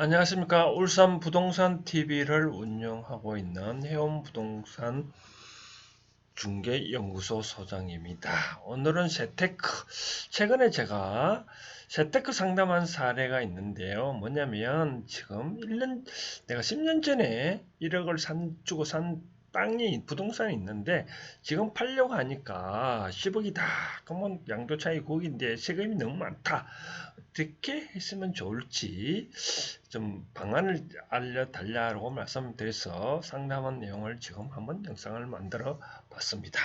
안녕하십니까. 울산 부동산 TV를 운영하고 있는 해운부동산 중개연구소 소장입니다. 오늘은 최근에 제가 재테크 상담한 사례가 있는데요. 뭐냐면 지금 내가 10년 전에 1억을 주고 산 땅이 부동산이 있는데 지금 팔려고 하니까 10억이다. 그러면 양도차익 9억인데 세금이 너무 많다. 어떻게 했으면 좋을지 좀 방안을 알려달라고 말씀드려서 상담한 내용을 지금 한번 영상을 만들어 봤습니다.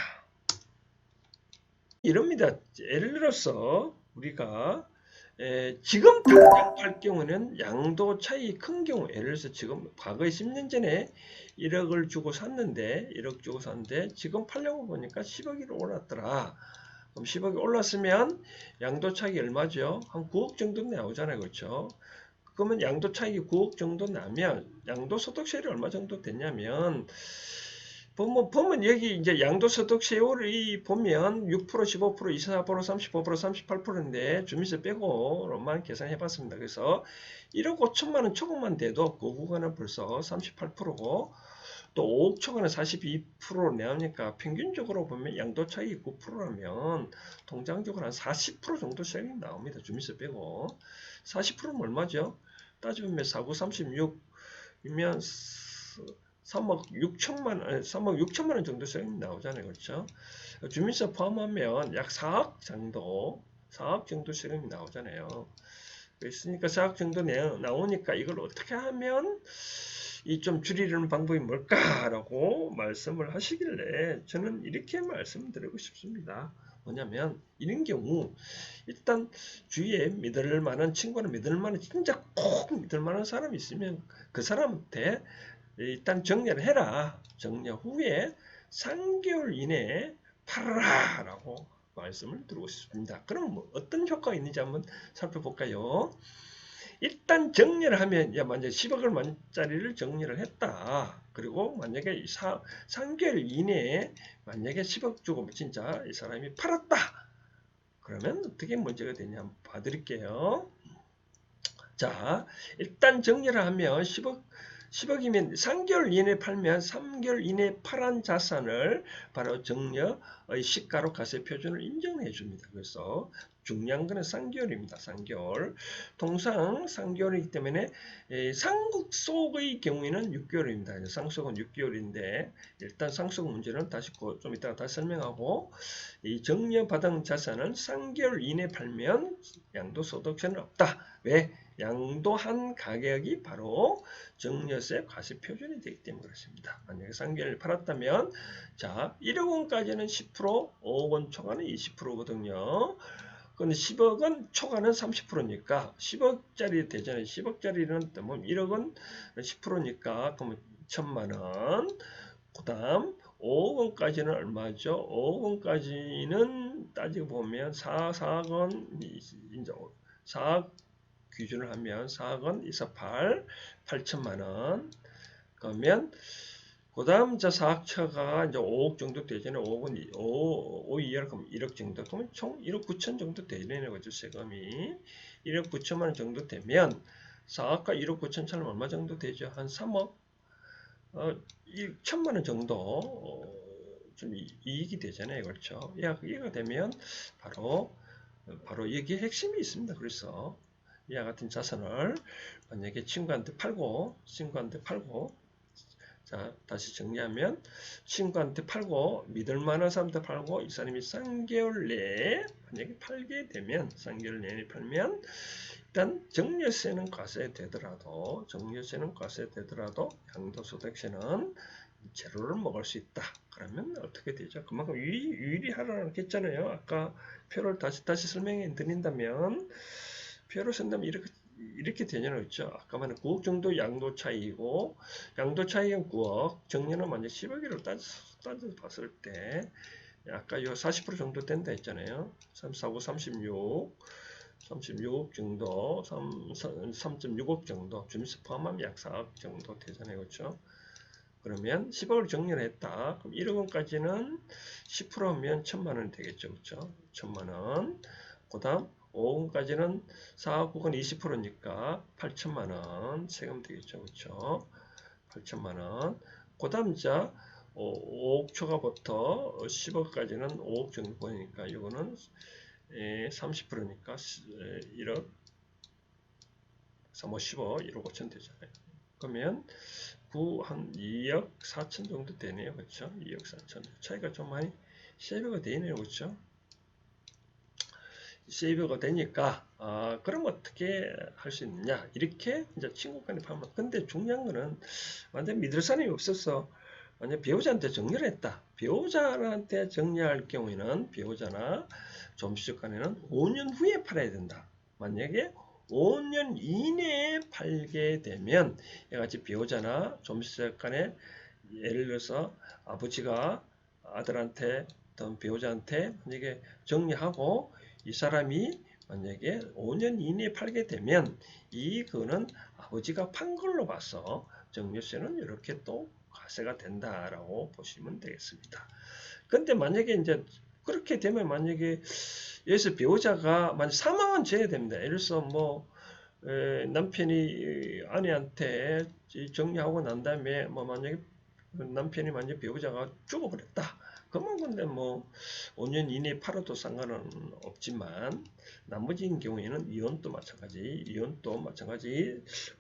이럽니다. 예를 들어서 우리가 지금 당장 팔 경우는 양도 차익이 큰 경우, 예를 들어서 지금 과거에 10년 전에 1억을 주고 샀는데 1억 주고 샀는데 지금 팔려고 보니까 10억이 올랐더라. 그럼 10억이 올랐으면 양도 차익이 얼마죠? 한 9억 정도 나오잖아요. 그렇죠? 그러면 양도 차익이 9억 정도 나면 양도소득세율이 얼마 정도 됐냐면 보면 여기 이제 양도소득세율이 보면 6%, 15%, 24%, 35%, 38%인데 주민세 빼고로만 계산해 봤습니다. 그래서 1억 5천만 원 초과만 돼도 그 구간은 벌써 38%고 또 5억 초과는 42% 나오니까 평균적으로 보면 양도 차익이 9%라면 통장적으로 한 40% 정도 세금이 나옵니다. 주민세 빼고 40%면 얼마죠? 따지면 4, 9, 36이면 3억 6천만 원, 3억 6천만 원 정도 세금이 나오잖아요. 그렇죠? 주민세 포함하면 약 4억 정도 세금이 나오잖아요. 그랬으니까 4억 정도 나오니까 이걸 어떻게 하면 이 좀 줄이려는 방법이 뭘까라고 말씀을 하시길래 저는 이렇게 말씀드리고 싶습니다. 뭐냐면 이런 경우 일단 주위에 믿을 만한 친구나 믿을 만한 진짜 꼭 믿을 만한 사람이 있으면 그 사람한테 일단 정리를 해라. 정리 후에 3개월 이내에 팔아라라고 말씀을 드리고 싶습니다. 그럼 뭐 어떤 효과가 있는지 한번 살펴볼까요? 일단 정리를 하면 만약에 10억을 만짜리를 정리를 했다. 그리고 만약에 3개월 이내에 만약에 10억 주고 진짜 이 사람이 팔았다. 그러면 어떻게 문제가 되냐 한번 봐드릴게요. 자, 일단 정리를 하면 10억이면 3개월 이내에 팔면 3개월 이내에 팔은 자산을 바로 정려의 시가로 과세 표준을 인정해 줍니다. 그래서 중요한 거는 3개월입니다. 3개월. 통상 3개월이기 때문에 상속의 경우에는 6개월입니다. 상속은 6개월인데 일단 상속 문제는 다시 좀 이따가 다시 설명하고 이 정려받은 자산은 3개월 이내에 팔면 양도소득세는 없다. 왜? 양도한 가격이 바로 정려세 과세 표준이 되기 때문에 그렇습니다. 만약에 3개월을 팔았다면 자 1억 원까지는 10%, 5억 원 초과는 20%거든요. 근데 10억은 초과는 30%니까 10억짜리 되잖아요. 10억짜리는 뭐 1억은 10%니까 그러면 2천만 원. 그다음 5억 원까지는 얼마죠? 5억 원까지는 따지고 보면 4억 원 이제 4억 기준을 하면 4억원 248, 8천만 원. 그러면 그다음 저 4억차가 이제 5억 정도 되잖아요. 5억은 5 이하로 그럼 1억 정도. 그러면 총 1억 9천 정도 되네요. 그죠? 세금이 1억 9천만 원 정도 되면 4억과 1억 9천 차는 얼마 정도 되죠? 한 3억 1천만 원 정도 좀 이익이 되잖아요. 그렇죠? 이해가 되면 바로 여기에 핵심이 있습니다. 그래서 이와 같은 자산을 만약에 친구한테 팔고 자 다시 정리하면 친구한테 팔고 믿을 만한 사람한테 팔고 이 사람이 3개월 내에 만약에 팔게 되면 3개월 내에 팔면 일단 정려세는 과세되더라도 양도소득세는 재료를 먹을 수 있다. 그러면 어떻게 되죠? 그만큼 유리하라고 했잖아요. 아까 표를 다시 설명해 드린다면 표로 쓴다면 이렇게 되냐고 했죠. 아까 말한 9억 정도 양도 차이고 양도 차이는 9억 정리는 만약 10억으로 따져서 봤을 때 아까 요 40% 정도 된다 했잖아요. 3, 4, 9, 36억 정도 3.6억 정도 주민세 포함하면 약 4억 정도 되잖아요. 그렇죠? 그러면 10억을 정리를 했다. 그럼 1억 원까지는 10%면 1천만 원이 되겠죠. 그렇죠? 1천만 원. 그 다음 5억까지는 4억 9은 20%니까 8천만 원 세금 되겠죠. 그렇죠? 8천만 원. 그 다음 자 5억 초과부터 10억까지는 5억 정도 보이니까 이거는 30%니까 1억 3, 5, 15, 1억 5천 되잖아요. 그러면 한 2억 4천 정도 되네요. 그렇죠? 2억 4천. 차이가 좀 많이 세이브가 되네요. 그렇죠? 세이브가 되니까 그럼 어떻게 할 수 있느냐? 이렇게 이제 친구 간에 파면. 근데 중요한 거는 완전 믿을 사람이 없어서 만약 배우자한테 정리를 했다. 배우자한테 정리할 경우에는 배우자나 점수적 간에는 5년 후에 팔아야 된다. 만약에 5년 이내에 팔게 되면 이같이 배우자나 점수적 간에 예를 들어서 아버지가 아들한테 어떤 배우자한테 만약에 정리하고 이 사람이 만약에 5년 이내에 팔게 되면 이거는 아버지가 판 걸로 봐서 정리세는 이렇게 또 과세가 된다라고 보시면 되겠습니다. 근데 만약에 이제 그렇게 되면 만약에 여기서 배우자가 만약 사망은 져야 됩니다. 예를 들어서 뭐 남편이 아내한테 정리하고 난 다음에 뭐 만약에 남편이 만약 배우자가 죽어버렸다. 그러면 근데 뭐 5년 이내에 팔아도 상관은 없지만 나머지인 경우에는 이혼도 마찬가지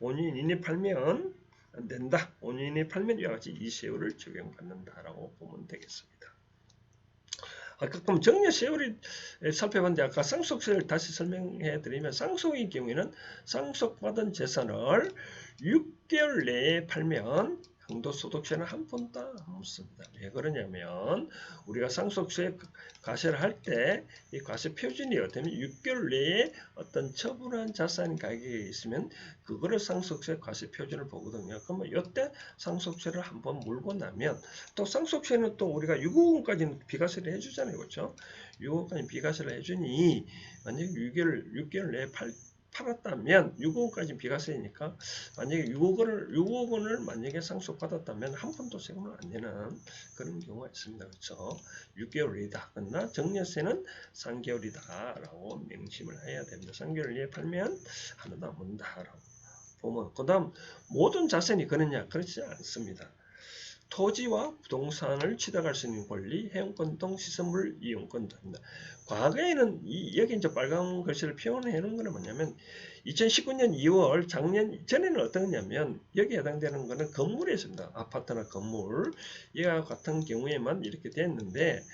5년 이내에 팔면 안 된다. 5년 이내에 팔면 이와 같이 이 세율을 적용받는다라고 보면 되겠습니다. 아까 그럼 정리 세율이 살펴봤는데 아까 상속세를 다시 설명해 드리면 상속의 경우에는 상속받은 재산을 6개월 내에 팔면 양도소득세는 한 푼도 안 묻습니다. 왜 그러냐면 우리가 상속세 과세를 할 때 이 과세 표준이 어떻게 6개월 내에 어떤 처분한 자산 가격이 있으면 그거를 상속세 과세 표준을 보거든요. 그러면 이때 상속세를 한번 물고 나면 또 상속세는 또 우리가 6억원까지는 비과세를 해주잖아요. 그렇죠? 6억원까지 비과세를 해주니 만약에 6개월 내에 팔았다면 6억원까지 비과세니까 만약에 6억 원을 만약에 상속받았다면 한 푼도 세금을 안 내는 그런 경우가 있습니다. 그렇죠? 6개월이다. 그러나 정년세는 3개월이다 라고 명심을 해야 됩니다. 3개월 이에 팔면 하나도 안 묻는다라고 보면 그 다음 모든 자산이 그러냐? 그렇지 않습니다. 토지와 부동산을 취득할 수 있는 권리, 해용권 등 시설물 이용권도 합니다. 과거에는 여기 이제 빨간 글씨를 표현해 놓은 거는 뭐냐면 2019년 2월 작년 전에는 어떤 거냐면 여기에 해당되는 거는 건물에 있습니다. 아파트나 건물 이와 같은 경우에만 이렇게 됐는데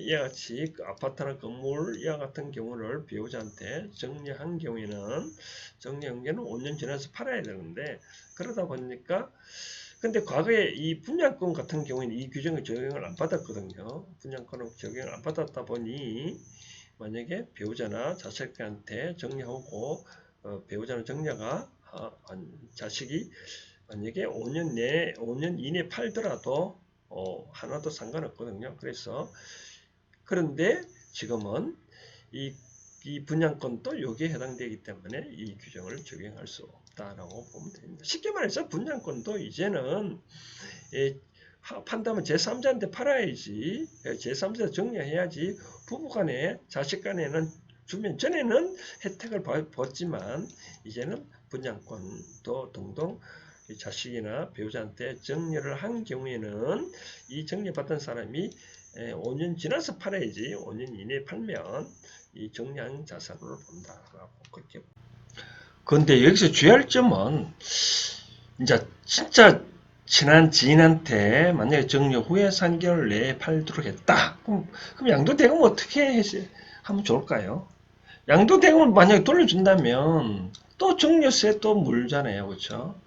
이와 같이 아파트나 건물 이와 같은 경우를 배우자한테 정리한 경우에는 5년 지나서 팔아야 되는데 그러다 보니까 근데 과거에 이 분양권 같은 경우에는 이 규정을 적용을 안 받았거든요. 분양권을 적용을 안 받았다 보니 만약에 배우자나 자식한테 정리하고 배우자나 정리가 자식이 만약에 5년 이내 팔더라도 하나도 상관없거든요. 그래서 그런데 지금은 이 분양권도 여기에 해당되기 때문에 이 규정을 적용할 수 없다라고 보면 됩니다. 쉽게 말해서 분양권도 이제는 판다면 제3자한테 팔아야지 제3자 정리해야지 부부간에 자식간에는 주면 전에는 혜택을 받지만 이제는 분양권도 동동 자식이나 배우자한테 정리를 한 경우에는 이 정리받은 사람이 5년 지나서 팔아야지 5년 이내에 팔면 이 정리한 자산으로 본다라고 그렇게. 그런데 여기서 주의할 점은 이제 진짜 친한 지인한테 만약에 정리 후에 3개월 내에 팔도록 했다. 그럼 양도대금 어떻게 하면 좋을까요? 양도대금을 만약에 돌려준다면 또 정리세 또 물잖아요. 그렇죠?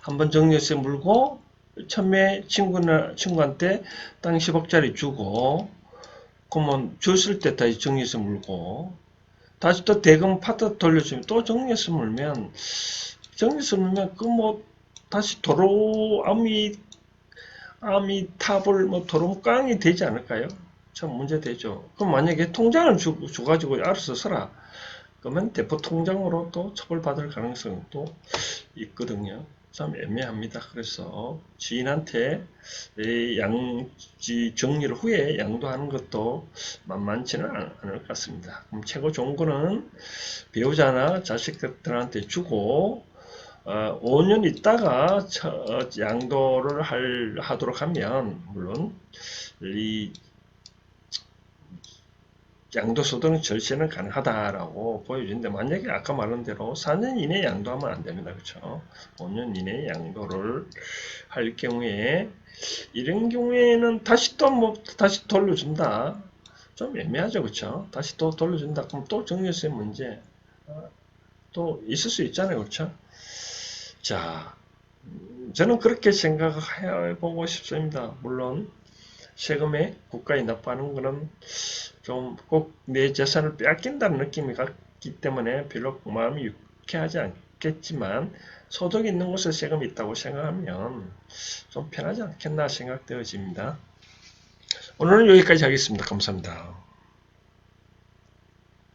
한번 정리세 물고 처음에 친구한테 땅 10억짜리 주고 그러면 줬을 때 다시 정리세 물고 다시 또 대금 파트 돌려주면 또 정리세 물면 그 뭐 다시 도로 아미탑을 뭐 도로깡이 되지 않을까요? 참 문제되죠. 그럼 만약에 통장을 줘가지고 알아서 써라. 그러면 대포 통장으로 또 처벌받을 가능성도 있거든요. 참 애매합니다. 그래서 지인한테 이 양지 정리를 후에 양도하는 것도 만만치는 않을 것 같습니다. 그럼 최고 좋은 거는 배우자나 자식들한테 주고 5년 있다가 양도를 하도록 하면 물론 이 양도소득 절세는 가능하다라고 보여주는데 만약에 아까 말한 대로 4년 이내에 양도하면 안 됩니다. 그렇죠? 5년 이내에 양도를 할 경우에 이런 경우에는 다시 또 뭐 다시 돌려준다. 좀 애매하죠. 그렇죠? 다시 또 돌려준다. 그럼 또 증여세 문제 또 있을 수 있잖아요. 그렇죠? 자, 저는 그렇게 생각해 보고 싶습니다. 물론 세금에 국가에 납부하는 거는 좀 꼭 내 재산을 빼앗긴다는 느낌이 갔기 때문에 별로 마음이 유쾌하지 않겠지만 소득 있는 곳에 세금이 있다고 생각하면 좀 편하지 않겠나 생각되어집니다. 오늘은 여기까지 하겠습니다. 감사합니다.